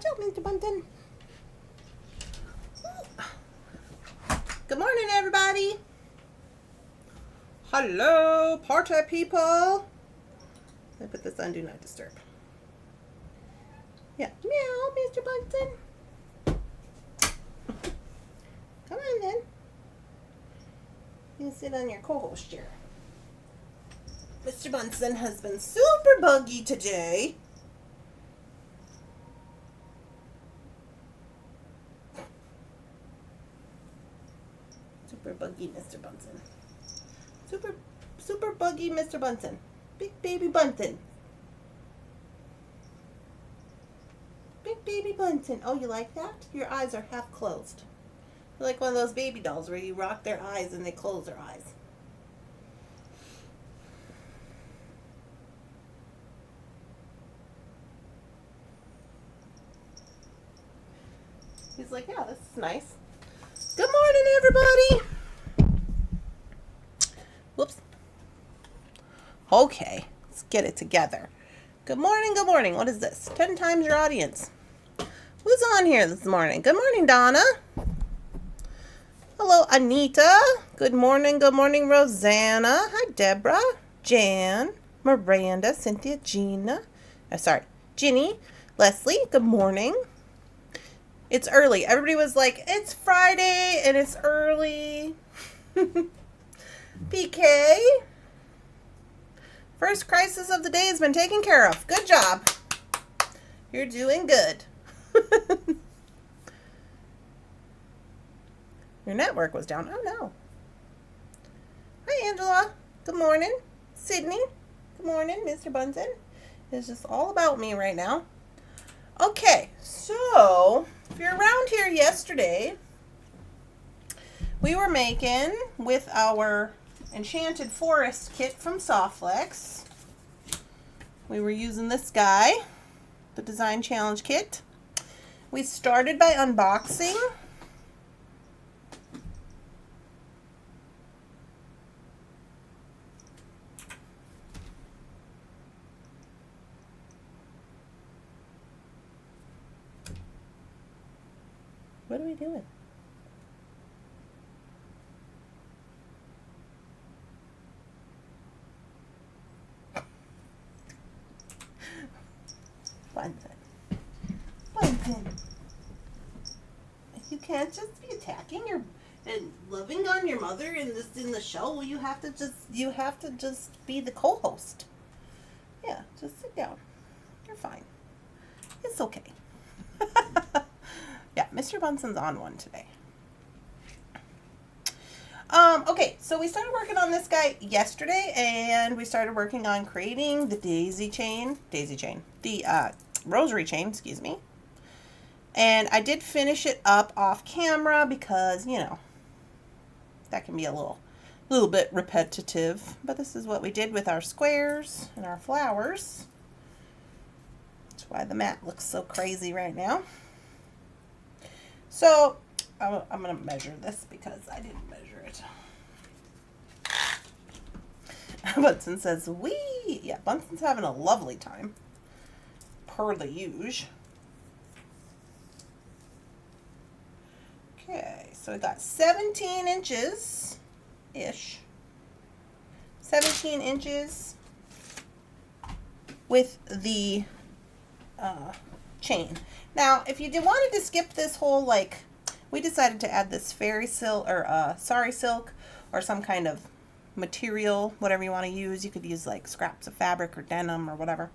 Watch out, Mr. Bunton. Good morning, everybody. Hello, party people. I put this on Do Not Disturb. Yeah. Meow, Mr. Bunton. Come on, then. You can sit on your co-host chair. Mr. Bunsen has been super buggy today. Super buggy Mr. Bunsen. Super buggy Mr. Bunsen. Big baby Bunsen. Big baby Bunsen. Oh, you like that? Your eyes are half closed. You're like one of those baby dolls where you rock their eyes and they close their eyes. He's like, yeah, this is nice. Good morning, everybody. Whoops. Okay, let's get it together. Good morning, good morning. What is this? 10 times your audience. Who's on here this morning? Good morning, Donna. Hello, Anita. Good morning, Rosanna. Hi, Deborah, Jan, Miranda, Cynthia, Gina. Ginny, Leslie. Good morning. It's early. Everybody was like, it's Friday and it's early. PK. First crisis of the day has been taken care of. Good job. You're doing good. Your network was down. Oh, no. Hi, Angela. Good morning. Sydney. Good morning, Mr. Bunsen. It's just all about me right now. Okay, so if you're around here yesterday, we were making with our Enchanted Forest kit from Softlex. We were using this guy, the Design Challenge kit. We started by unboxing. What are we doing? Bunsen. You can't just be attacking and loving on your mother in the show. You have to just be the co-host. Yeah, just sit down. You're fine. It's okay. Yeah, Mr. Bunsen's on one today. Okay, so we started working on this guy yesterday, and we started working on creating the the rosary chain, excuse me. And I did finish it up off camera because, you know, that can be a little bit repetitive. But this is what we did with our squares and our flowers. That's why the mat looks so crazy right now. So I'm going to measure this because I didn't measure it. Bunsen says, wee! Yeah, Bunsen's having a lovely time. Per the usual. Okay, so we got 17 inches-ish. 17 inches with the chain. Now, if you wanted to skip this whole, like, we decided to add this fairy silk or sari silk or some kind of material, whatever you want to use. You could use like scraps of fabric or denim or whatever.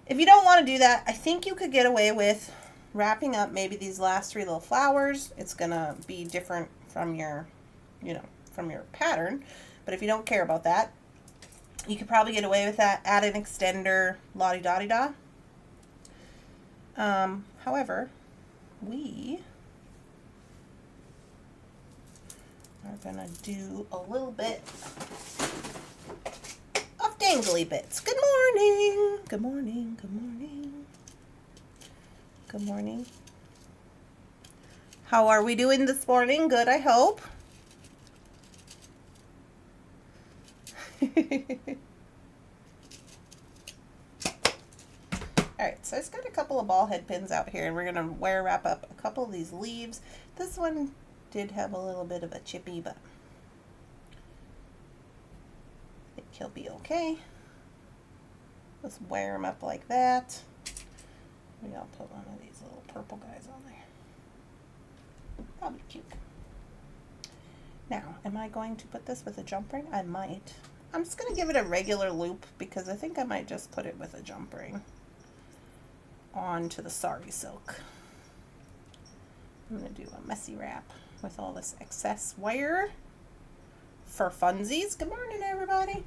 If you don't want to do that, I think you could get away with wrapping up maybe these last 3 little flowers. It's gonna be different from your, from your pattern. But if you don't care about that, you could probably get away with that. Add an extender, la-di-da-di-da. However, we are gonna do a little bit of dangly bits. Good morning. Good morning. Good morning. Good morning. How are we doing this morning? Good, I hope. Alright, so I just got a couple of ball head pins out here, and we're going to wire wrap up a couple of these leaves. This one did have a little bit of a chippy, but I think he'll be okay. Let's wire him up like that. Maybe I'll put one of these little purple guys on there. Probably cute. Now, am I going to put this with a jump ring? I might. I'm just going to give it a regular loop because I think I might just put it with a jump ring onto the sari silk. I'm going to do a messy wrap with all this excess wire for funsies. Good morning, everybody.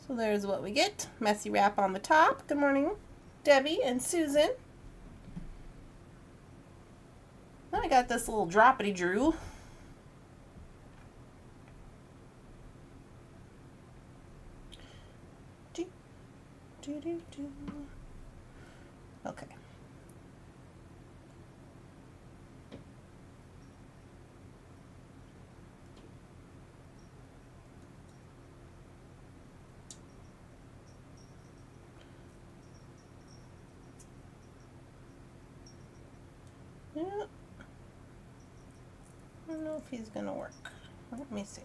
So there's what we get. Messy wrap on the top. Good morning, Debbie and Susan. Then I got this little droppity drew. Okay. Yeah. I don't know if he's gonna work. Let me see.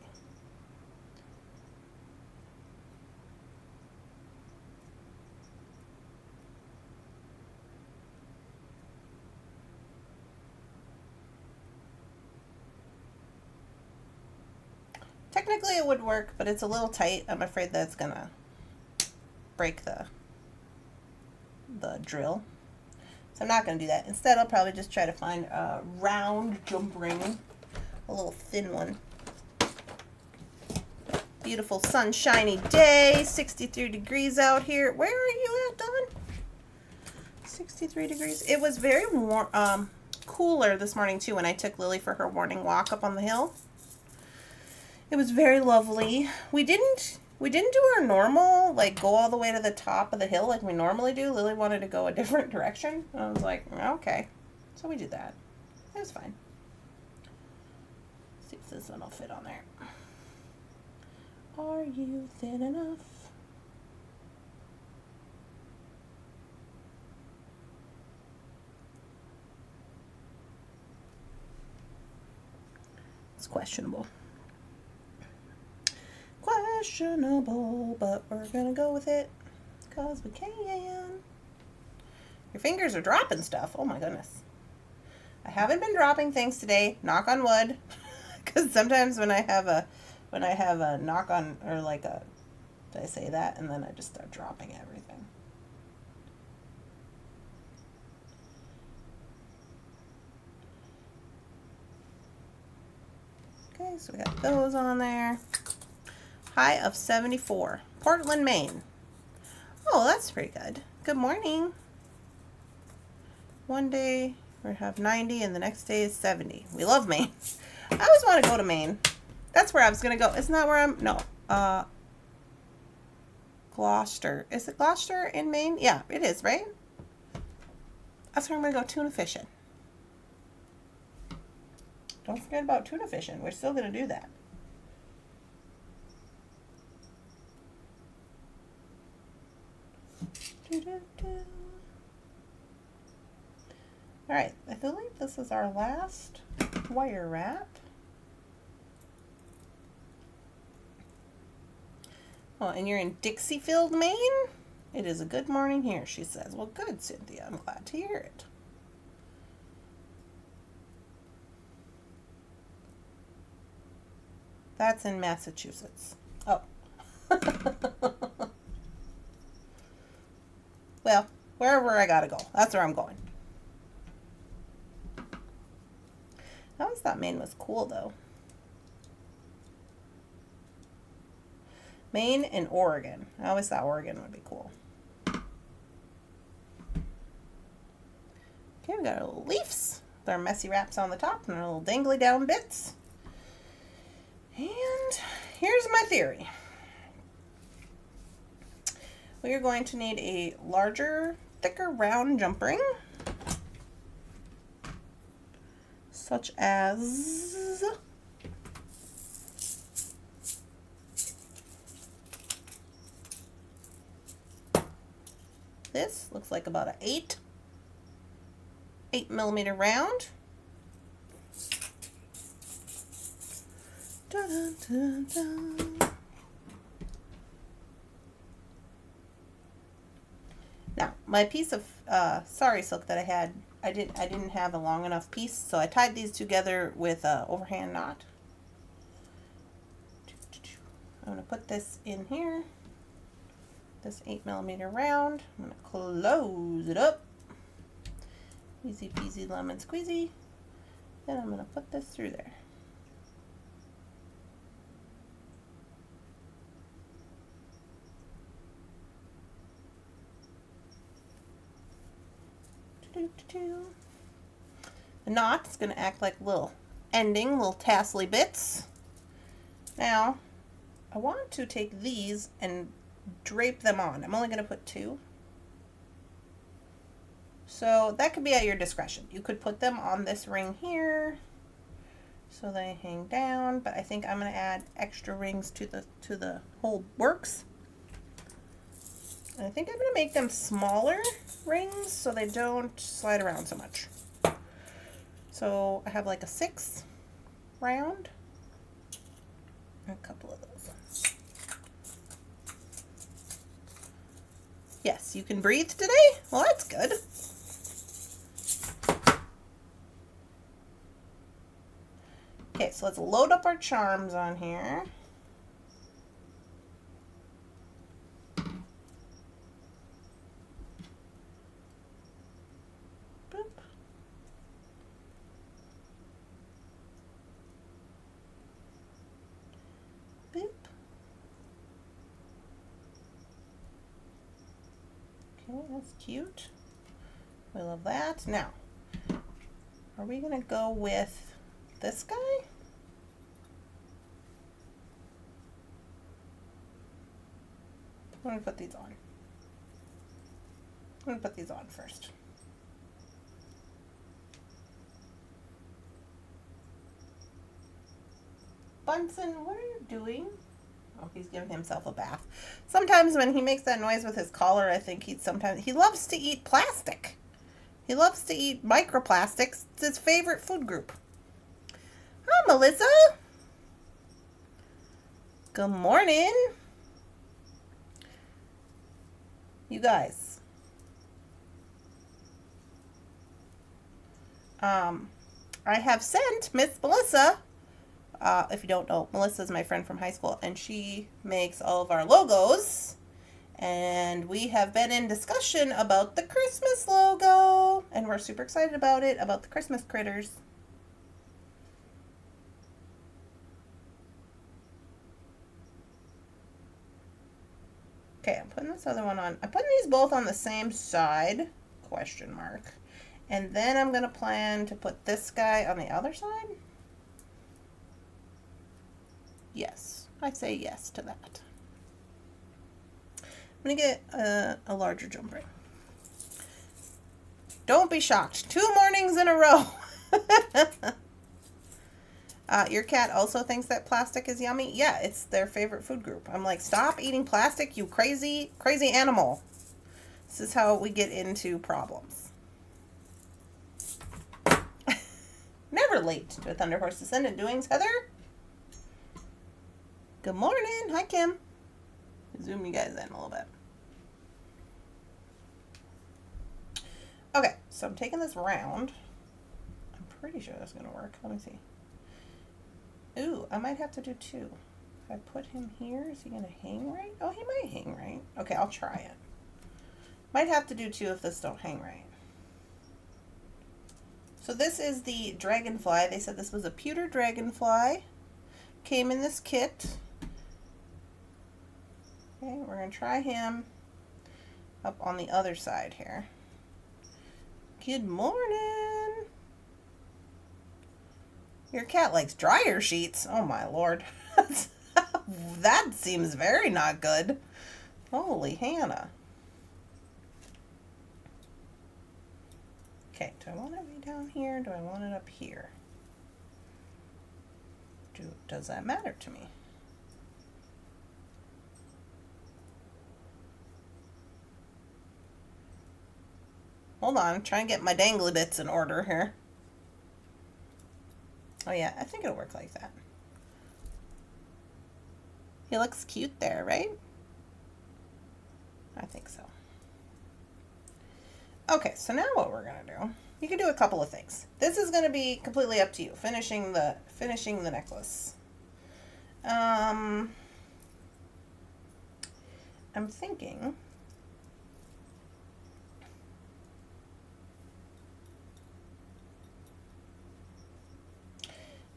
Technically it would work, but it's a little tight. I'm afraid that's gonna break the drill. So I'm not going to do that. Instead, I'll probably just try to find a round jump ring, a little thin one. Beautiful sunshiny day, 63 degrees out here. Where are you at, Dawn? 63 degrees. It was very warm, cooler this morning too when I took Lily for her morning walk up on the hill. It was very lovely. We didn't do our normal, like, go all the way to the top of the hill like we normally do. Lily wanted to go a different direction. And I was like, okay. So we did that. It was fine. Let's see if this one will fit on there. Are you thin enough? It's questionable. Questionable, but we're gonna go with it because we can. Your fingers are dropping stuff. Oh my goodness. I haven't been dropping things today, knock on wood, because sometimes when I have a knock on, or like a, did I say that, and then I just start dropping everything. Okay, so we got those on there. High of 74. Portland, Maine. Oh, that's pretty good. Good morning. One day we have 90 and the next day is 70. We love Maine. I always want to go to Maine. That's where I was going to go. Isn't that where I'm? No. Gloucester. Is it Gloucester in Maine? Yeah, it is, right? That's where I'm going to go tuna fishing. Don't forget about tuna fishing. We're still going to do that. Alright, I believe this is our last wire wrap. Oh, and you're in Dixiefield, Maine? It is a good morning here, she says. Well, good, Cynthia. I'm glad to hear it. That's in Massachusetts. Oh. Well, wherever I gotta go. That's where I'm going. I always thought Maine was cool, though. Maine and Oregon. I always thought Oregon would be cool. Okay, we got our little leaves with our messy wraps on the top and our little dangly down bits. And here's my theory. We are going to need a larger thicker round jump ring, such as this. Looks like about an 8mm round. Dun, dun, dun, dun. Now, my piece of sari silk that I had, I didn't have a long enough piece, so I tied these together with an overhand knot. I'm going to put this in here, this 8mm round. I'm going to close it up. Easy peasy lemon squeezy. Then I'm going to put this through there. The knot is going to act like little tassely bits. Now, I want to take these and drape them on. I'm only going to put 2. So that could be at your discretion. You could put them on this ring here so they hang down, but I think I'm going to add extra rings to the whole works. And I think I'm going to make them smaller rings so they don't slide around so much. So I have like a 6 round, a couple of those. Yes, you can breathe today? Well, that's good. Okay, so let's load up our charms on here. That's cute. We love that. Now, are we going to go with this guy? I'm going to put these on. I'm going to put these on first. Bunsen, what are you doing? Oh, he's giving himself a bath. Sometimes when he makes that noise with his collar, I think he loves to eat plastic. He loves to eat microplastics. It's his favorite food group. Hi, Melissa. Good morning. You guys. I have sent Miss Melissa. If you don't know, Melissa's my friend from high school, and she makes all of our logos. And we have been in discussion about the Christmas logo, and we're super excited about it, about the Christmas critters. Okay, I'm putting this other one on. I'm putting these both on the same side, question mark. And then I'm going to plan to put this guy on the other side. Yes, I say yes to that. I'm going to get a larger jump ring. Don't be shocked. 2 mornings in a row. Your cat also thinks that plastic is yummy? Yeah, it's their favorite food group. I'm like, stop eating plastic, you crazy, crazy animal. This is how we get into problems. Never late to a Thunderhorse Descendant doings, Heather. Good morning. Hi, Kim. Zoom you guys in a little bit. Okay, so I'm taking this round. I'm pretty sure that's going to work. Let me see. Ooh, I might have to do 2. If I put him here, is he going to hang right? Oh, he might hang right. Okay, I'll try it. Might have to do 2 if this don't hang right. So this is the dragonfly. They said this was a pewter dragonfly. Came in this kit. Okay, we're going to try him up on the other side here. Good morning. Your cat likes dryer sheets. Oh my lord. That seems very not good. Holy Hannah. Okay, do I want it to be down here? Do I want it up here? Does that matter to me? Hold on, I'm trying to get my dangly bits in order here. Oh yeah, I think it'll work like that. He looks cute there, right? I think so. Okay, so now what we're gonna do, you can do a couple of things. This is gonna be completely up to you, finishing the necklace. I'm thinking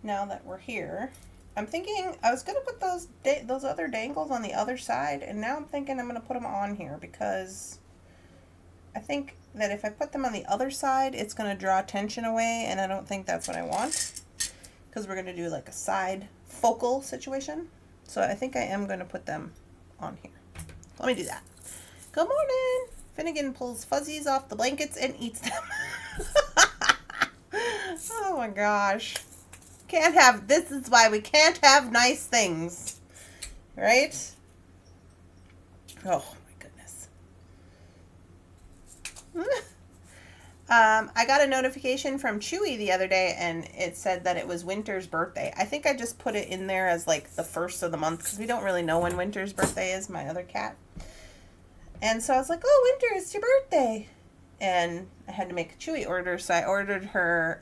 now that we're here, I'm thinking I was gonna put those other dangles on the other side, and now I'm thinking I'm gonna put them on here because I think that if I put them on the other side, it's gonna draw attention away, and I don't think that's what I want, because we're gonna do like a side focal situation. So I think I am gonna put them on here. Let me do that. Good morning. Finnegan pulls fuzzies off the blankets and eats them. Oh my gosh. This is why we can't have nice things, right? Oh my goodness. I got a notification from Chewy the other day, and it said that it was Winter's birthday. I think I just put it in there as like the first of the month because we don't really know when Winter's birthday is, my other cat. And so I was like, oh, Winter, it's your birthday. And I had to make a Chewy order, so I ordered her,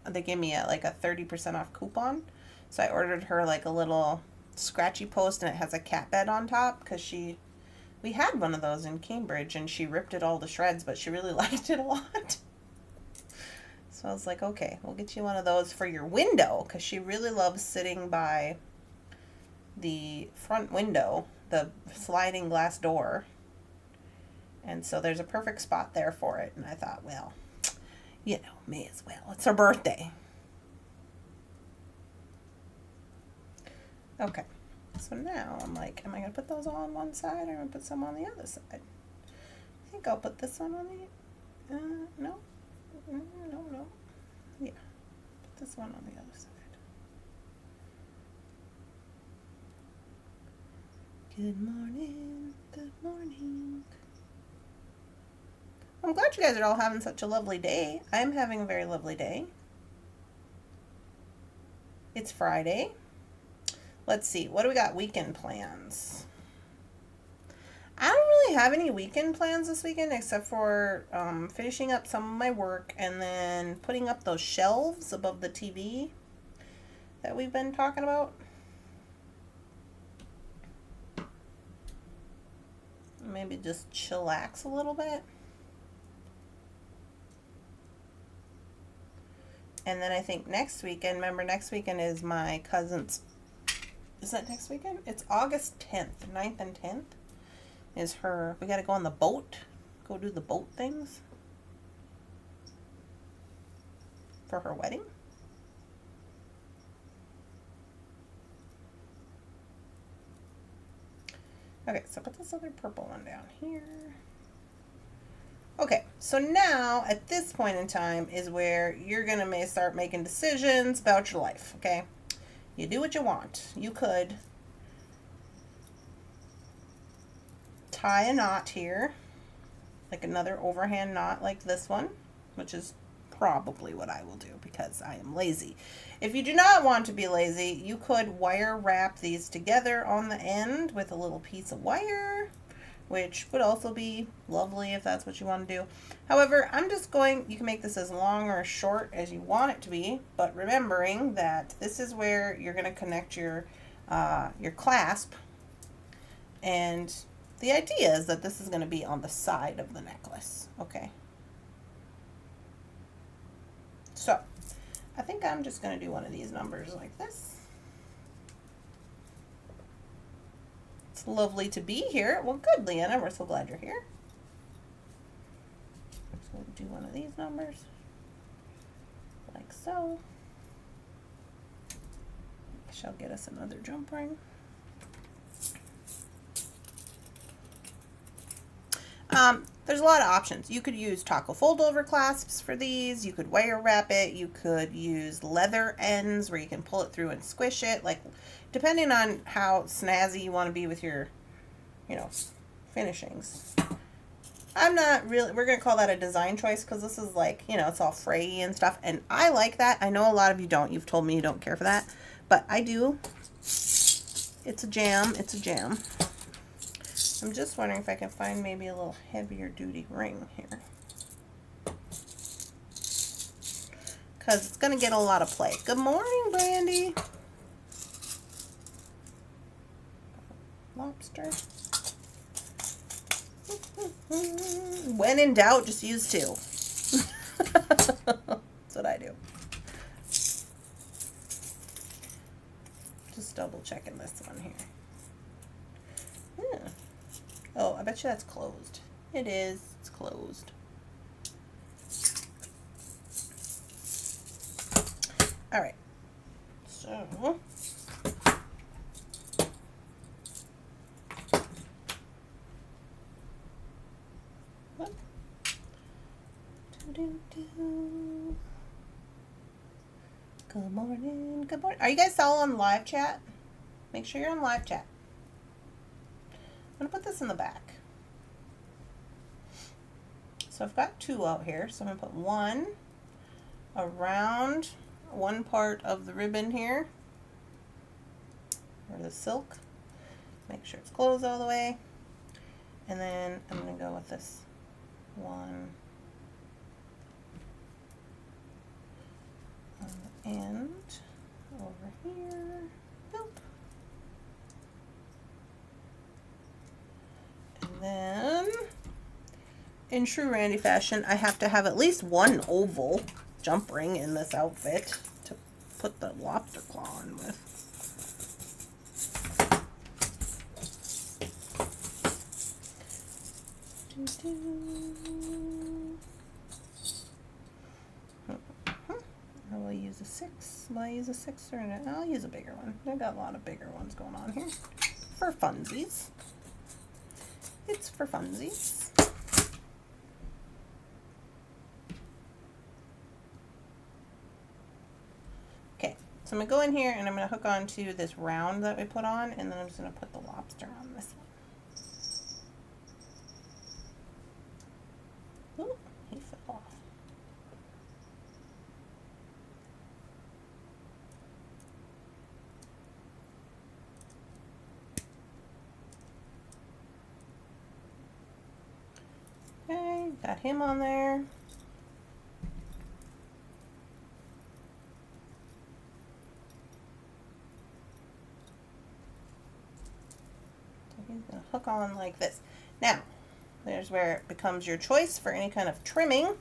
they gave me like a 30% off coupon. So I ordered her like a little scratchy post, and it has a cat bed on top because we had one of those in Cambridge, and she ripped it all to shreds, but she really liked it a lot. So I was like, okay, we'll get you one of those for your window, because she really loves sitting by the front window, the sliding glass door. And so there's a perfect spot there for it. And I thought, well, you know, may as well. It's her birthday. Okay. So now I'm like, am I going to put those all on one side, or am I going to put some on the other side? I think I'll put this one on the, no. No. Yeah. Put this one on the other side. Good morning. Good morning. I'm glad you guys are all having such a lovely day. I'm having a very lovely day. It's Friday. Let's see, what do we got weekend plans? I don't really have any weekend plans this weekend except for finishing up some of my work and then putting up those shelves above the TV that we've been talking about. Maybe just chillax a little bit. And then I think next weekend, remember next weekend is my cousin's, is that next weekend? It's August 10th, 9th and 10th is her, we got to go on the boat, go do the boat things for her wedding. Okay, so put this other purple one down here. Okay, so now at this point in time is where you're going to start making decisions about your life, okay? You do what you want. You could tie a knot here, like another overhand knot like this one, which is probably what I will do because I am lazy. If you do not want to be lazy, you could wire wrap these together on the end with a little piece of wire, which would also be lovely if that's what you want to do. However, I'm just going, you can make this as long or as short as you want it to be, but remembering that this is where you're going to connect your clasp, and the idea is that this is going to be on the side of the necklace, okay? So, I think I'm just going to do one of these numbers like this. It's lovely to be here. Well, good, Leanna. We're so glad you're here. So we'll do one of these numbers, like so. Shall get us another jump ring. there's a lot of options. You could use taco fold over clasps for these. You could wire wrap it. You could use leather ends where you can pull it through and squish it. Like, depending on how snazzy you want to be with your, you know, finishings. I'm not really, we're going to call that a design choice because this is like, you know, it's all frayy and stuff. And I like that. I know a lot of you don't. You've told me you don't care for that. But I do. It's a jam. It's a jam. I'm just wondering if I can find maybe a little heavier duty ring here. Because it's going to get a lot of play. Good morning, Brandy. Lobster. When in doubt, just use two. That's what I do. Just double checking this one here. Yeah. Oh, I bet you that's closed. It is. It's closed. All right. So. Good morning. Good morning. Are you guys all on live chat? Make sure you're on live chat. I'm going to put this in the back. So I've got two out here. So I'm going to put one around one part of the ribbon here, or the silk. Make sure it's closed all the way. And then I'm going to go with this one on the end over here. Nope. And then, in true Randy fashion, I have to have at least one oval jump ring in this outfit to put the lobster claw on with. I will use a 6. Will I use a 6 or no? I'll use a bigger one. I've got a lot of bigger ones going on here. For funsies. It's for funsies. Okay, so I'm going to go in here and I'm going to hook onto this round that we put on, and then I'm just going to put the lobster on this one. Ooh, he fell off. Okay, got him on there. So he's going to hook on like this. Now, there's where it becomes your choice for any kind of trimming.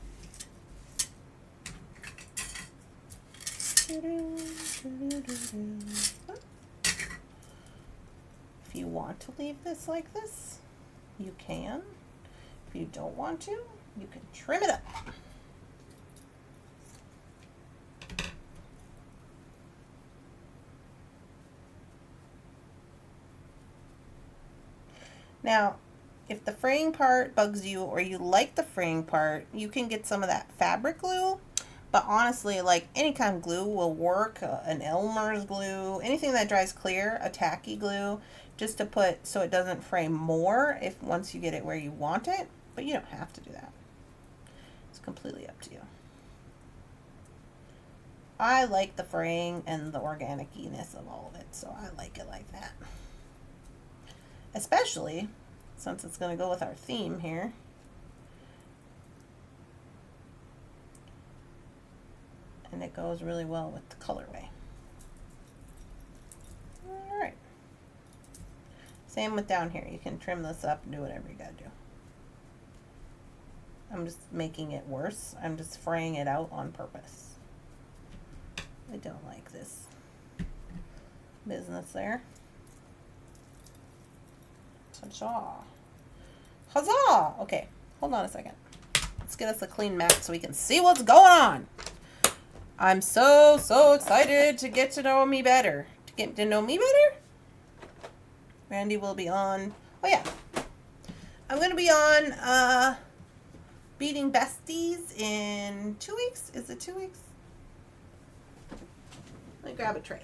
If you want to leave this like this, you can. If you don't want to, you can trim it up. Now, if the fraying part bugs you or you like the fraying part, you can get some of that fabric glue. But honestly, like any kind of glue will work. An Elmer's glue, anything that dries clear, a tacky glue, just to put so it doesn't fray more if once you get it where you want it. But you don't have to do that. It's completely up to you. I like the fraying and the organic-iness of all of it, so I like it like that. Especially since it's going to go with our theme here. And it goes really well with the colorway. Alright. Same with down here. You can trim this up and do whatever you gotta do. I'm just making it worse. I'm just fraying it out on purpose. I don't like this business there. Huzzah. Huzzah! Okay, hold on a second. Let's get us a clean mat so we can see what's going on. I'm so excited to get to know me better. To get to know me better? Randy will be on. Oh yeah. I'm going to be on Beading Besties in 2 weeks. Is it 2 weeks? Let me grab a tray.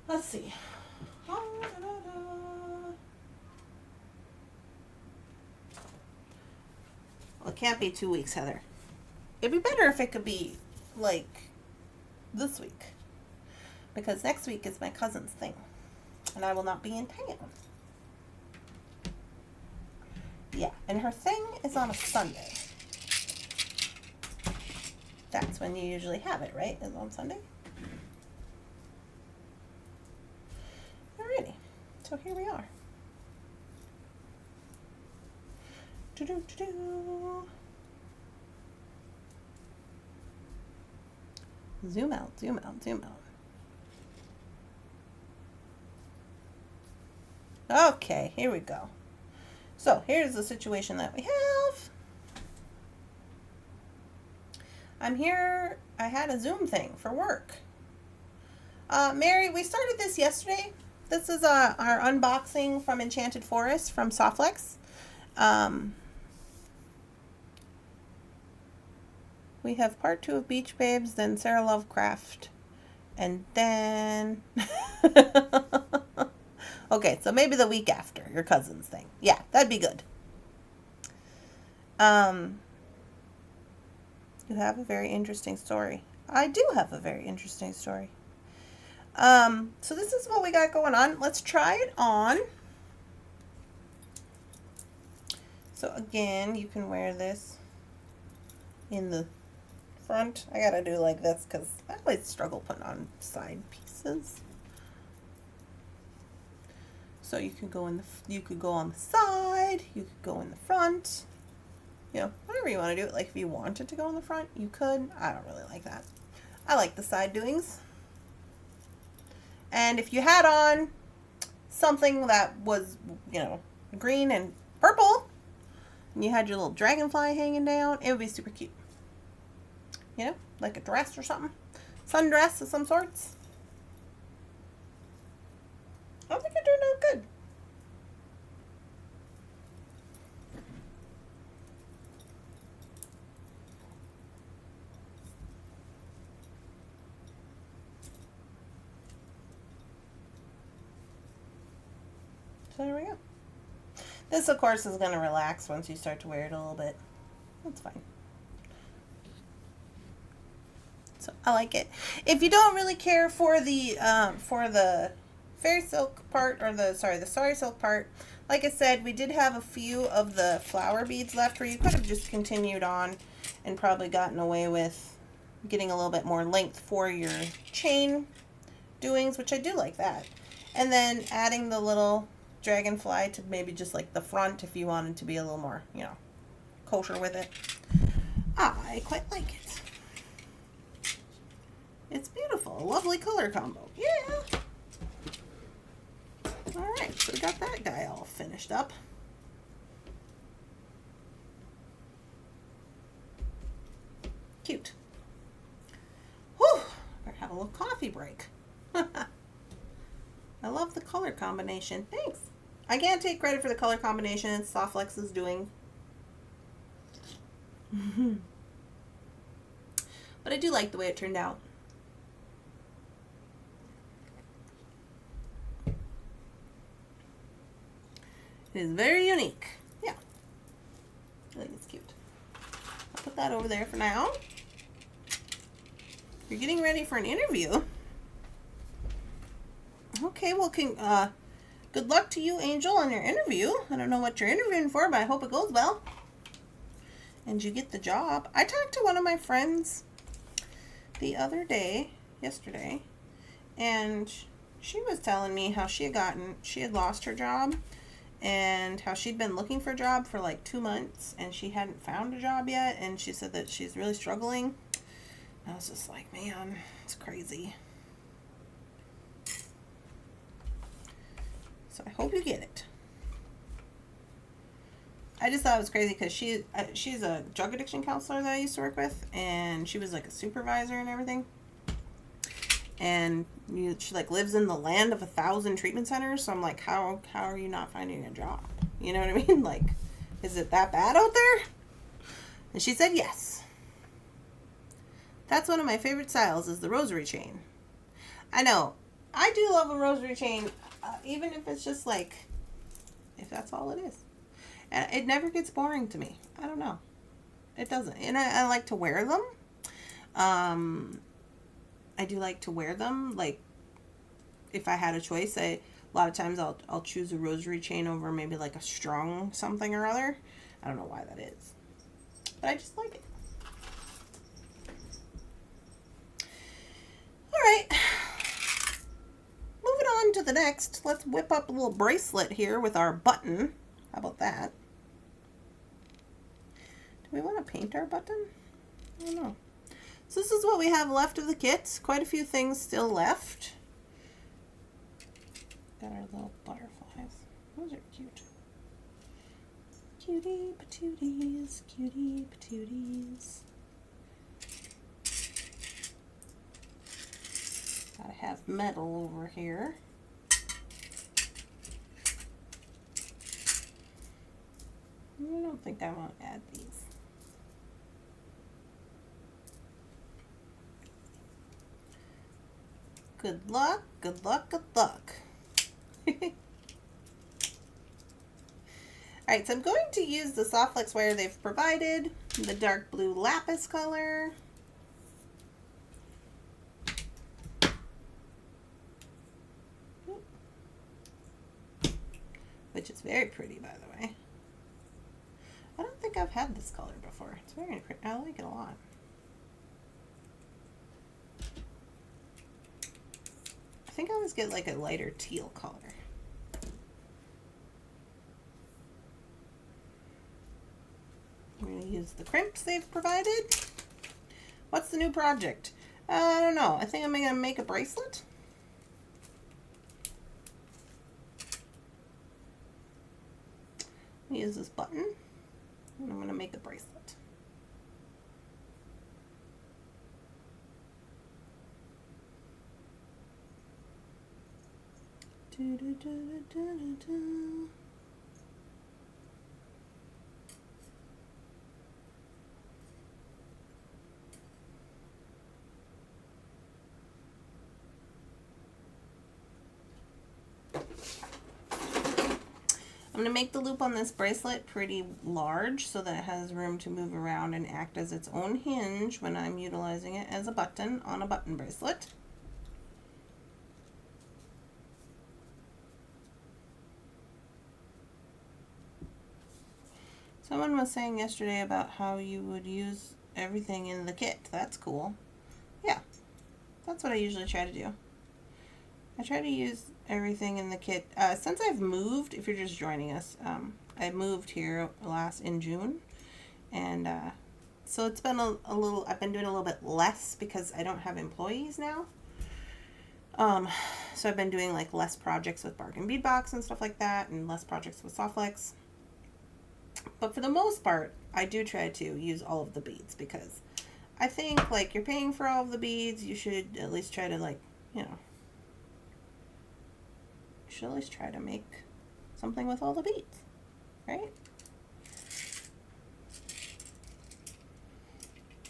Let's see. Well, it can't be 2 weeks, Heather. It'd be better if it could be like this week, because next week is my cousin's thing and I will not be in town. Yeah, and her thing is on a Sunday. That's when you usually have it, right? Is on Sunday? Alrighty, so here we are. Zoom out, zoom out, zoom out. Okay, here we go. So here's the situation that we have. I'm here. I had a Zoom thing for work. Mary, we started this yesterday. This is our unboxing from Enchanted Forest from Softlex. We have part 2 of Beach Babes, then Sarah Lovecraft, and then... Okay, so maybe the week after, your cousin's thing. Yeah, that'd be good. You have a very interesting story. I do have a very interesting story. So this is what we got going on. Let's try it on. So again, you can wear this in the front. I gotta do like this because I always struggle putting on side pieces. So you could go in the, you could go on the side, you could go in the front, you know, whatever you want to do. Like if you wanted to go in the front, you could. I don't really like that. I like the side doings. And if you had on something that was, you know, green and purple, and you had your little dragonfly hanging down, it would be super cute. You know, like a dress or something. Sundress of some sorts. I think it turned out good. So there we go. This, of course, is going to relax once you start to wear it a little bit. That's fine. So I like it. If you don't really care for the fairy silk part, or the sorry silk part, like I said, we did have a few of the flower beads left where you could have just continued on and probably gotten away with getting a little bit more length for your chain doings, which I do like that. And then adding the little dragonfly to maybe just like the front if you wanted to be a little more, you know, kosher with it. I quite like it. It's beautiful. A lovely color combo. Yeah. Alright, so we got that guy all finished up. Cute. Whew! Better have a little coffee break. I love the color combination. Thanks. I can't take credit for the color combination. It's Softlex is doing. But I do like the way it turned out. It is very unique. Yeah. I think it's cute. I'll put that over there for now. You're getting ready for an interview. Okay, well, good luck to you, Angel, on your interview. I don't know what you're interviewing for, but I hope it goes well. And you get the job. I talked to one of my friends the other day, yesterday, and she was telling me how she had lost her job, and how she'd been looking for a job for like 2 months, and she hadn't found a job yet, and she said that she's really struggling. I was just like, man, it's crazy. So I hope you get it. I just thought it was crazy because she's a drug addiction counselor that I used to work with, and she was like a supervisor and everything. And she like lives in the land of 1,000 treatment centers. So I'm like, how are you not finding a job? You know what I mean? Like, is it that bad out there? And she said yes. That's one of my favorite styles, is the rosary chain. I know. I do love a rosary chain, even if it's just like, if that's all it is. And it never gets boring to me. I don't know. It doesn't. And I like to wear them. I do like to wear them. Like, if I had a choice, a lot of times I'll choose a rosary chain over maybe like a strong something or other. I don't know why that is, but I just like it. All right, moving on to the next. Let's whip up a little bracelet here with our button. How about that? Do we want to paint our button? I don't know. So this is what we have left of the kit. Quite a few things still left. Got our little butterflies. Those are cute. Cutie patooties, cutie patooties. Gotta have metal over here. I don't think I want to add these. Good luck, good luck, good luck. Alright, so I'm going to use the soft flex wire they've provided, the dark blue lapis color. Which is very pretty, by the way. I don't think I've had this color before. It's very pretty. I like it a lot. I think I always get like a lighter teal color. I'm going to use the crimps they've provided. What's the new project? I don't know. I think I'm going to make a bracelet. I'm going to use this button, and I'm going to make a bracelet. I'm going to make the loop on this bracelet pretty large so that it has room to move around and act as its own hinge when I'm utilizing it as a button on a button bracelet. Someone was saying yesterday about how you would use everything in the kit. That's cool. Yeah, that's what I usually try to do. I try to use everything in the kit. Since I've moved, if you're just joining us, I moved here in June. And so it's been a little, I've been doing a little bit less because I don't have employees now. So I've been doing like less projects with Bargain Bead Box and stuff like that, and less projects with Softflex. But for the most part, I do try to use all of the beads because I think like you're paying for all of the beads, you should at least try to like, you know, you should at least try to make something with all the beads, right?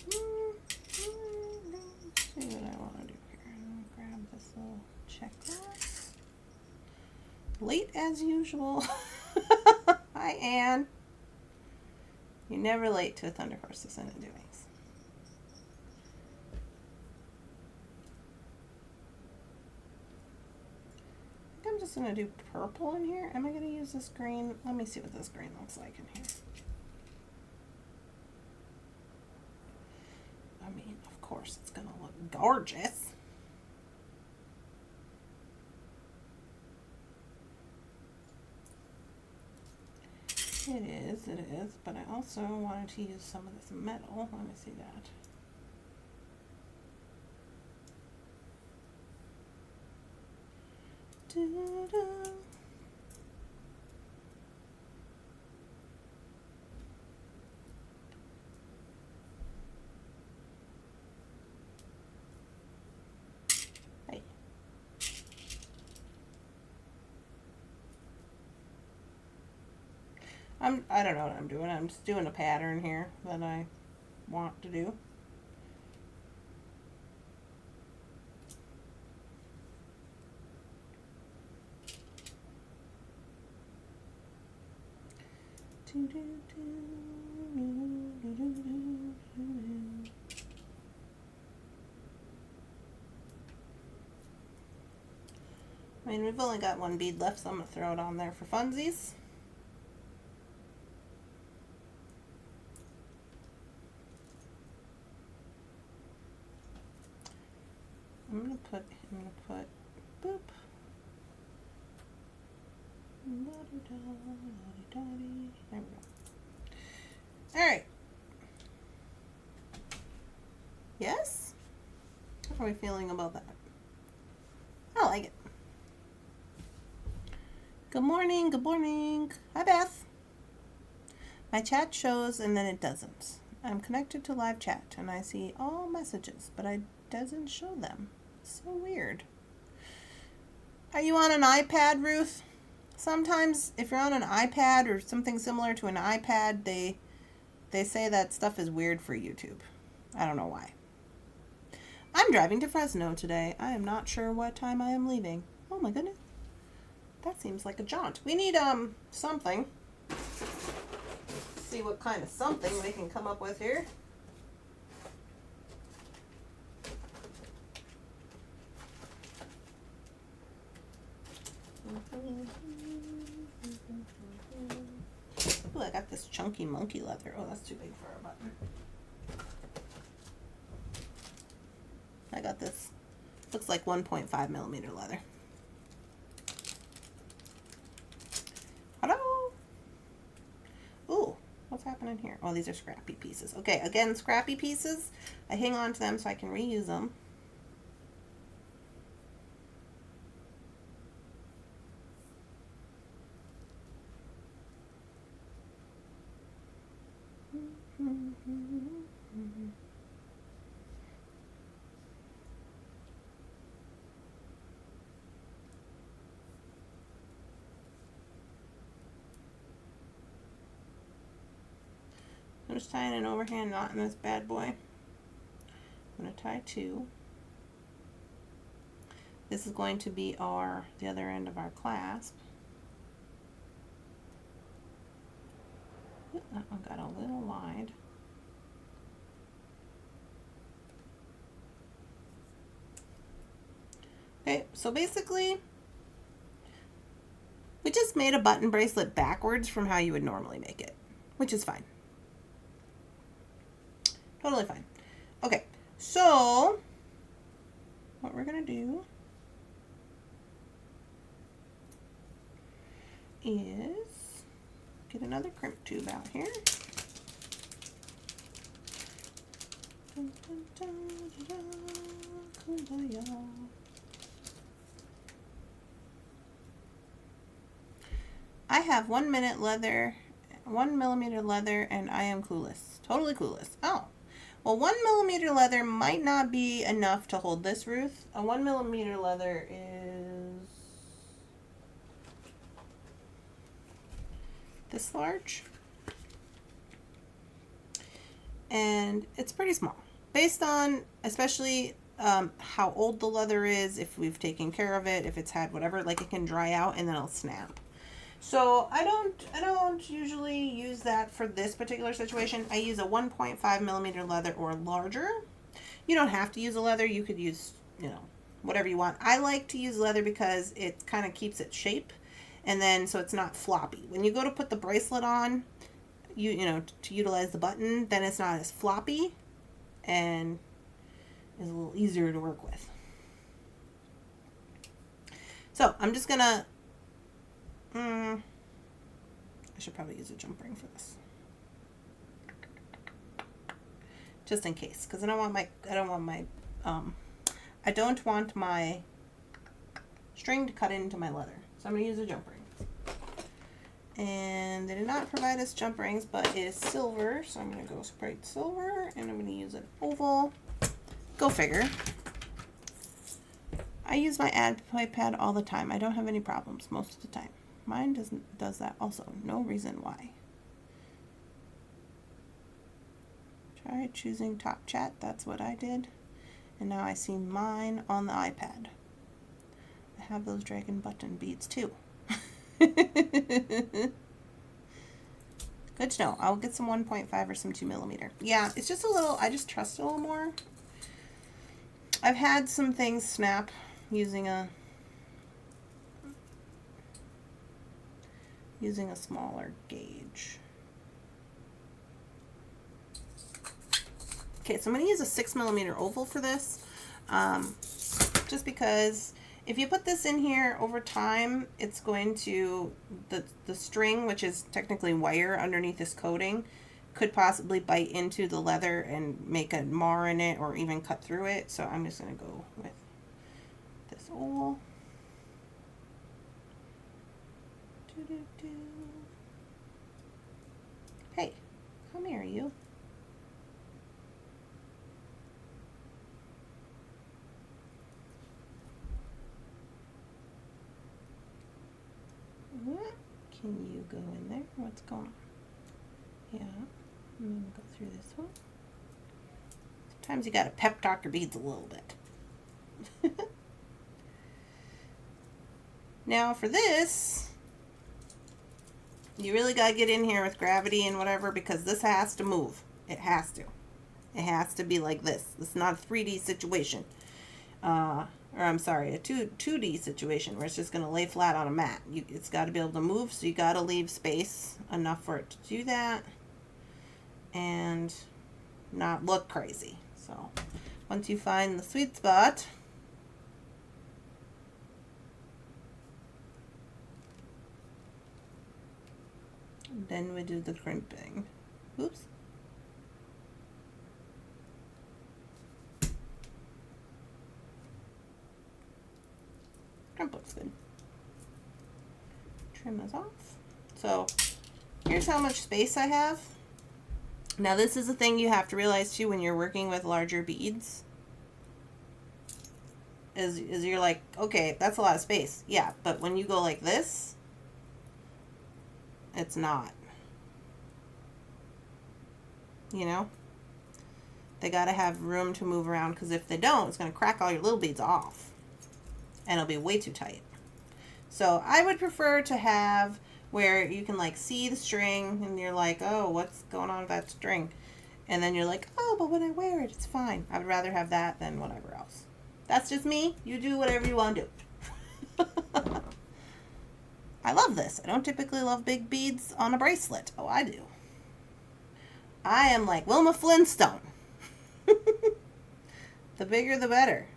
Let's see what I want to do here. I'm going to grab this little checklist. Late as usual. Hi, Anne. You're never late to a Thunderhorse Descendant doings. I think I'm just going to do purple in here. Am I going to use this green? Let me see what this green looks like in here. I mean, of course, it's going to look gorgeous. It is, but I also wanted to use some of this metal. Let me see that. Da-da. I don't know what I'm doing. I'm just doing a pattern here that I want to do. I mean, we've only got one bead left, so I'm going to throw it on there for funsies. I'm gonna put boop. There we go. Alright. Yes? How are we feeling about that? I like it. Good morning, good morning. Hi, Beth. My chat shows and then it doesn't. I'm connected to live chat and I see all messages, but it doesn't show them. So weird. Are you on an iPad, Ruth? Sometimes if you're on an iPad or something similar to an iPad, they say that stuff is weird for YouTube. I don't know why. I'm driving to Fresno today. I am not sure what time I am leaving. Oh my goodness. That seems like a jaunt. We need something. See what kind of something we can come up with here. Ooh, I got this chunky monkey leather. Oh, that's too big for a button. I got this. Looks like 1.5 millimeter leather. Hello. Ooh, what's happening here? Oh, these are scrappy pieces. Okay, again, scrappy pieces. I hang on to them so I can reuse them. I'm just tying an overhand knot in this bad boy. I'm going to tie two. This is going to be the other end of our clasp. Ooh, that one got a little wide. Okay, so basically, we just made a button bracelet backwards from how you would normally make it, which is fine. Totally fine. Okay, so what we're going to do is get another crimp tube out here. I have 1 minute leather, 1 millimeter leather, and I am clueless. Totally clueless. Oh. Well, 1 millimeter leather might not be enough to hold this, Ruth. A 1 millimeter leather is this large. And it's pretty small. Based on, especially how old the leather is, if we've taken care of it, if it's had whatever, like it can dry out and then it'll snap. So I don't usually use that for this particular situation. I use a 1.5 millimeter leather or larger. You don't have to use a leather. You could use, whatever you want. I like to use leather because it kind of keeps its shape, and then so it's not floppy. When you go to put the bracelet on, to utilize the button, then it's not as floppy and is a little easier to work with. So I'm just gonna I should probably use a jump ring for this, just in case, because I don't want my string to cut into my leather. So I'm gonna use a jump ring, and they did not provide us jump rings, but it is silver, so I'm gonna go straight silver, and I'm gonna use an oval. Go figure. I use my iPad all the time. I don't have any problems most of the time. Mine does that also. No reason why. Try choosing top chat. That's what I did. And now I see mine on the iPad. I have those dragon button beads too. Good to know. I'll get some 1.5 or some 2mm. Yeah, it's just a little, I just trust it a little more. I've had some things snap using a smaller gauge. Okay, so I'm going to use a 6mm oval for this, just because if you put this in here over time, it's going to, the string, which is technically wire underneath this coating, could possibly bite into the leather and make a mar in it or even cut through it. So I'm just going to go with this oval. Hey, come here, you. Can you go in there? What's going on? Yeah, I'm going to go through this one. Sometimes you got to pep talk your beads a little bit. Now for this, you really got to get in here with gravity and whatever, because this has to move. It has to. It has to be like this. It's not a 3D situation. Or I'm sorry, a 2D situation where it's just going to lay flat on a mat. It's got to be able to move, so you got to leave space enough for it to do that and not look crazy. So once you find the sweet spot, then we do the crimping. Oops. That looks good. Trim this off. So here's how much space I have. Now this is a thing you have to realize too when you're working with larger beads. Is you're like, okay, that's a lot of space. Yeah, but when you go like this, it's not. You know? They gotta have room to move around, because if they don't, it's gonna crack all your little beads off. And it'll be way too tight. So I would prefer to have where you can like see the string and you're like, oh, what's going on with that string? And then you're like, oh, but when I wear it, it's fine. I would rather have that than whatever else. That's just me. You do whatever you want to do. I love this. I don't typically love big beads on a bracelet. Oh, I do. I am like Wilma Flintstone. The bigger the better.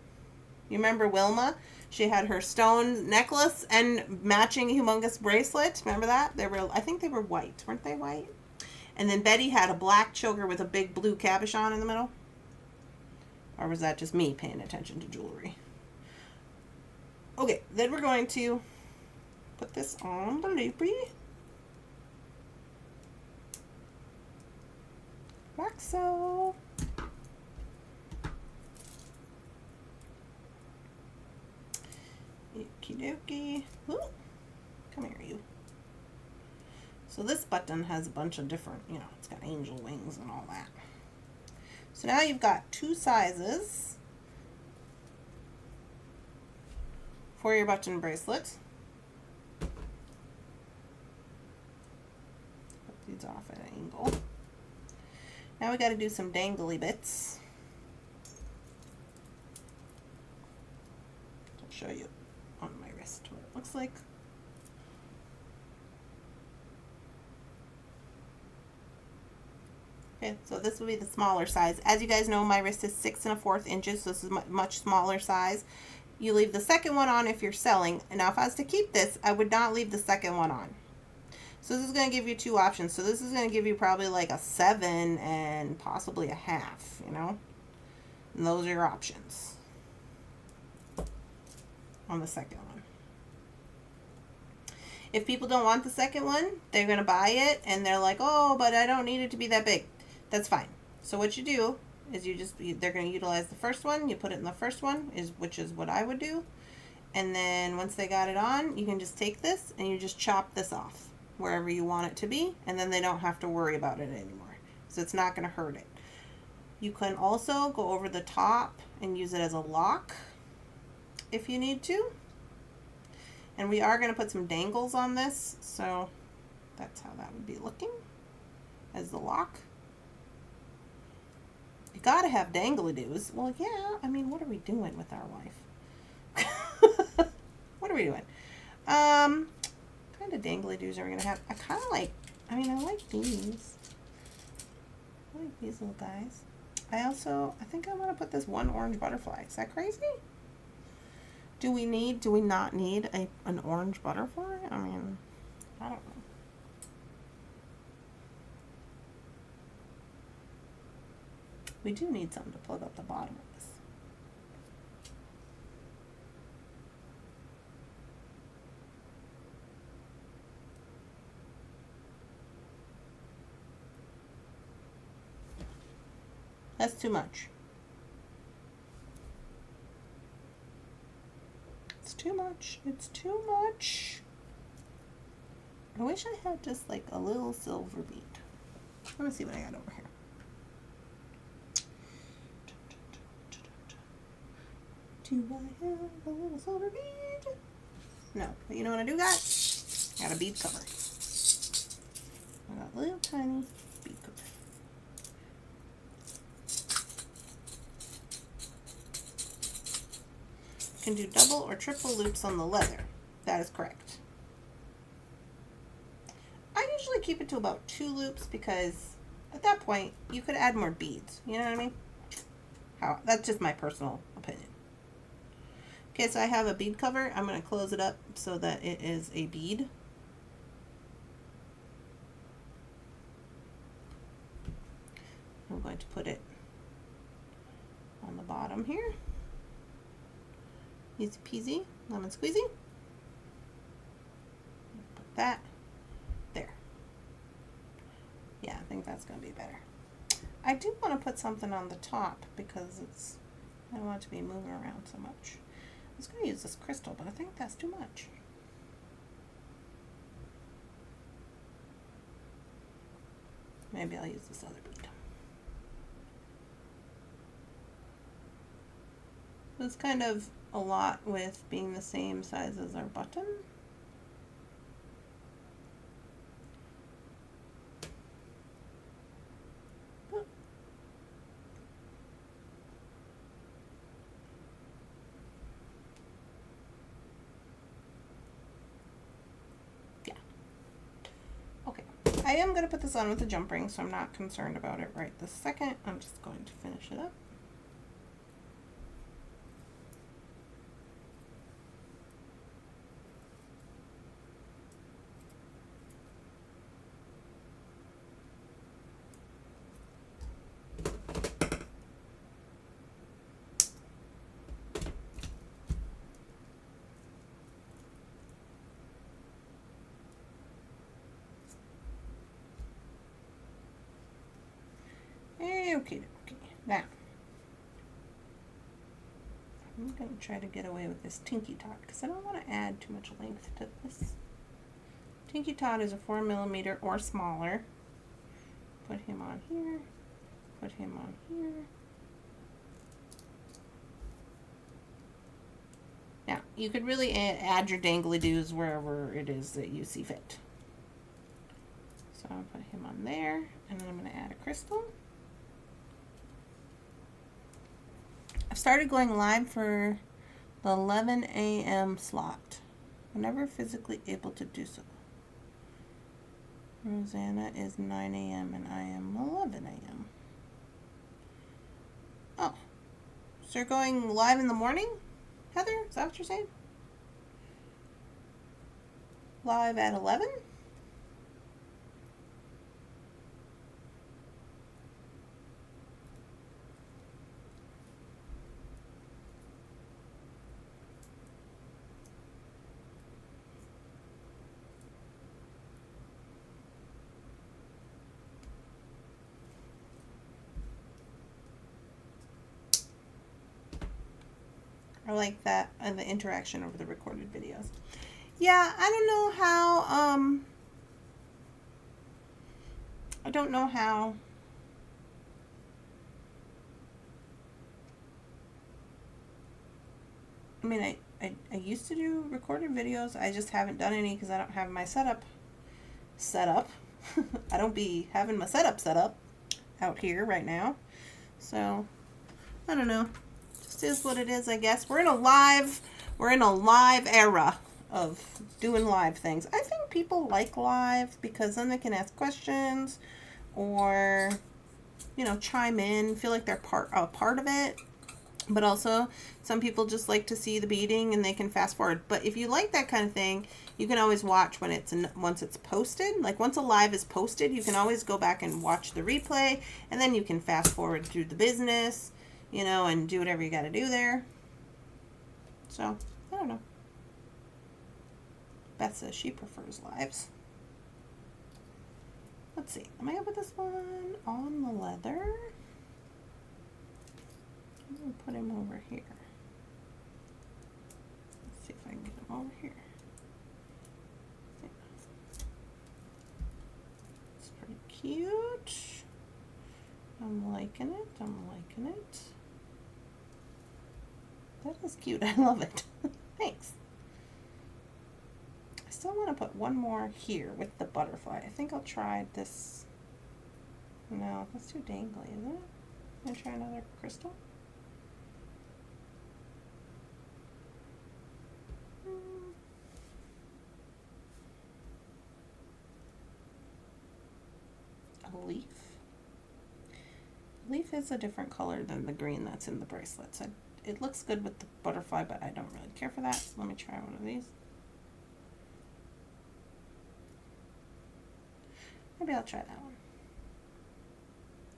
You remember Wilma? She had her stone necklace and matching humongous bracelet. Remember that? They were, I think they were white. Weren't they white? And then Betty had a black choker with a big blue cabochon in the middle. Or was that just me paying attention to jewelry? Okay, then we're going to put this on the loopy. Like so. Okie dokie. Ooh, come here, you. So this button has a bunch of different, you know, it's got angel wings and all that. So now you've got two sizes for your button bracelet. Put these off at an angle. Now we got to do some dangly bits. I'll show you on my wrist what it looks like. Okay, so this will be the smaller size. As you guys know, my wrist is 6 1/4 inches, so this is much smaller size. You leave the second one on if you're selling. And now if I was to keep this, I would not leave the second one on. So this is going to give you two options. So this is going to give you probably like a 7 and possibly a half, you know. And those are your options on the second one. If people don't want the second one, they're going to buy it and they're like, oh, but I don't need it to be that big. That's fine. So what you do is they're going to utilize the first one. You put it in the first one, which is what I would do. And then once they got it on, you can just take this and you just chop this off wherever you want it to be. And then they don't have to worry about it anymore. So it's not going to hurt it. You can also go over the top and use it as a lock if you need to. And we are going to put some dangles on this, so that's how that would be looking as the lock. You gotta have dangly-doos. Well, yeah, I mean, what are we doing with our life? What are we doing? Kind of dangly-doos are we gonna have? I kind of like, I mean, I like these. I like these little guys. I think I want to put this one orange butterfly. Is that crazy? Do we not need an orange butterfly? I mean, I don't know. We do need something to plug up the bottom of this. That's too much. It's too much. It's too much. I wish I had just like a little silver bead. Let me see what I got over here. Do I have a little silver bead? No, but you know what I do got? I got a bead cover. I got a little tiny bead cover. You can do double or triple loops on the leather. That is correct. I usually keep it to about 2 loops because at that point you could add more beads. You know what I mean? That's just my personal opinion. Okay, so I have a bead cover. I'm going to close it up so that it is a bead. I'm going to put it on the bottom here. Easy peasy, lemon squeezy. Put that there. Yeah, I think that's going to be better. I do want to put something on the top because I don't want it to be moving around so much. I was going to use this crystal, but I think that's too much. Maybe I'll use this other bead. It's kind of a lot with being the same size as our button. I am going to put this on with a jump ring, so I'm not concerned about it right this second. I'm just going to finish it up. Okay. Now, I'm going to try to get away with this Tinky Tot because I don't want to add too much length to this. Tinky Tot is a 4mm or smaller. Put him on here. Put him on here. Now, you could really add your dangly-doos wherever it is that you see fit. So I'll put him on there, and then I'm going to add a crystal. I've started going live for the 11 a.m. slot. I'm never physically able to do so. Rosanna is 9 a.m. and I am 11 a.m. Oh. So you're going live in the morning, Heather? Is that what you're saying? Live at 11? I like that and the interaction over the recorded videos. Yeah, I don't know how I mean, I used to do recorded videos. I just haven't done any because I don't have my setup set up. I don't be having my setup set up out here right now. So, I don't know. Just is what it is, I guess. We're in a live era of doing live things. I think people like live because then they can ask questions or, you know, chime in, feel like they're a part of it. But also, some people just like to see the beading and they can fast forward. But if you like that kind of thing, you can always watch when once it's posted. Like once a live is posted, you can always go back and watch the replay, and then you can fast forward through the business, you know, and do whatever you got to do there. So, I don't know. Beth says she prefers lives. Let's see. Am I going to put this one on the leather? I'm going to put him over here. Let's see if I can get him over here. It's pretty cute. I'm liking it. I'm liking it. That is cute. I love it. Thanks. I still want to put one more here with the butterfly. I think I'll try this. No, that's too dangly, isn't it? I'm going to try another crystal. A leaf. Leaf is a different color than the green that's in the bracelets. It looks good with the butterfly, but I don't really care for that. So let me try one of these. Maybe I'll try that one.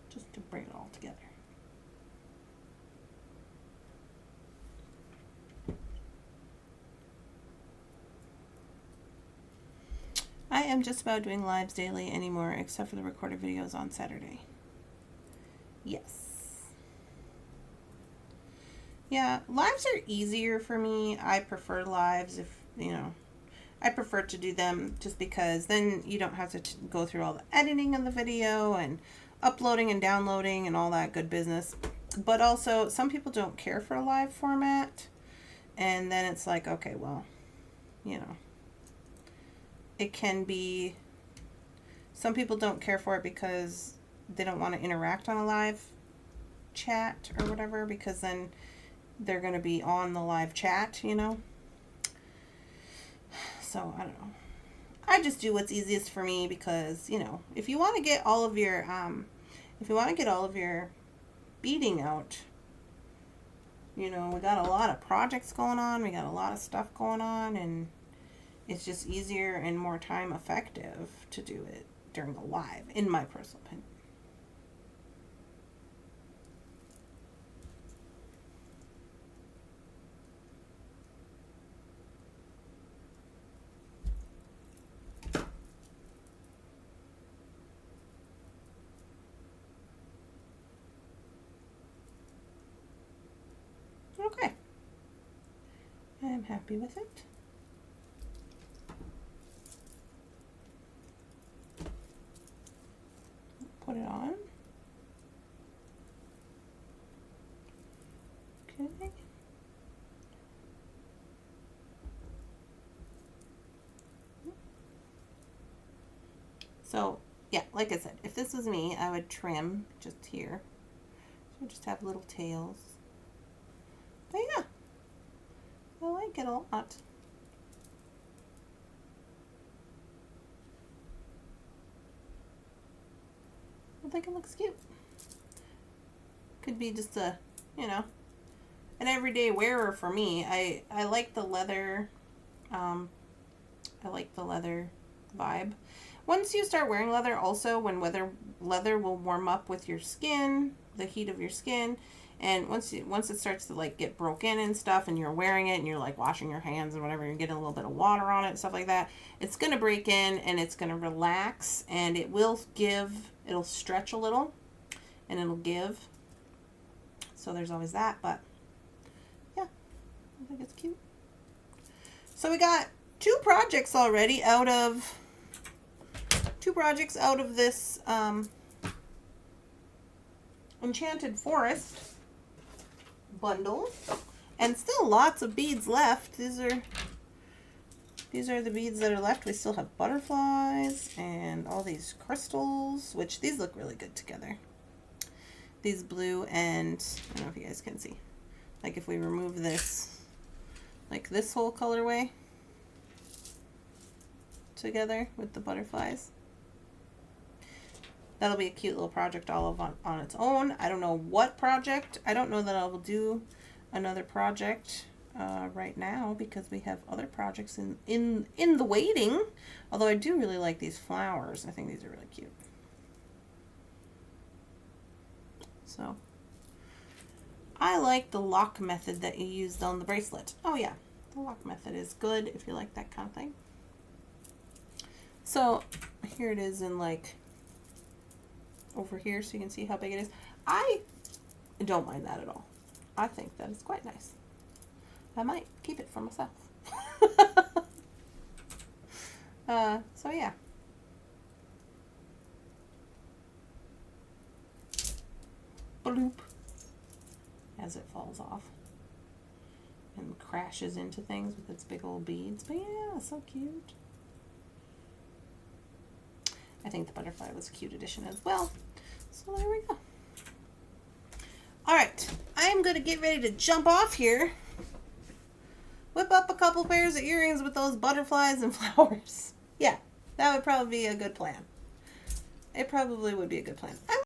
Just to bring it all together. I am just about doing lives daily anymore, except for the recorded videos on Saturday. Yes. Yeah, lives are easier for me. I prefer lives if, you know, I prefer to do them just because then you don't have to go through all the editing of the video and uploading and downloading and all that good business. But also, some people don't care for a live format. And then it's like, okay, well, you know. It can be, some people don't care for it because they don't want to interact on a live chat or whatever, because then they're going to be on the live chat, you know. So, I don't know. I just do what's easiest for me because, you know, if you want to get all of your, beading out, you know, we got a lot of projects going on, we got a lot of stuff going on, and it's just easier and more time effective to do it during a live, in my personal opinion. Okay. I am happy with it. Put it on. Okay. So, yeah, like I said, if this was me, I would trim just here. So just have little tails. But yeah, I like it a lot. I think it looks cute. Could be just a, you know, an everyday wearer for me. I like the leather. I like the leather vibe. Once you start wearing leather, also when leather will warm up with your skin, the heat of your skin, and once it starts to like get broken and stuff, and you're wearing it and you're like washing your hands and whatever, you're getting a little bit of water on it and stuff like that, it's gonna break in and it's gonna relax, and it'll stretch a little and it'll give. So there's always that, but yeah, I think it's cute. So we got two projects already out of this Enchanted Forest bundle. And still lots of beads left. These are the beads that are left. We still have butterflies and all these crystals, which these look really good together. These blue and, I don't know if you guys can see, like if we remove this, like this whole colorway together with the butterflies. That'll be a cute little project all on its own. I don't know what project. I don't know that I will do another project right now because we have other projects in the waiting. Although I do really like these flowers. I think these are really cute. So I like the lock method that you used on the bracelet. Oh yeah, the lock method is good if you like that kind of thing. So here it is in like over here so you can see how big it is. I don't mind that at all. I think that is quite nice. I might keep it for myself. So yeah. Bloop. As it falls off and crashes into things with its big old beads. But yeah, so cute. I think the butterfly was a cute addition as well. So there we go. All right, I'm going to get ready to jump off here. Whip up a couple pairs of earrings with those butterflies and flowers. Yeah, that would probably be a good plan. It probably would be a good plan.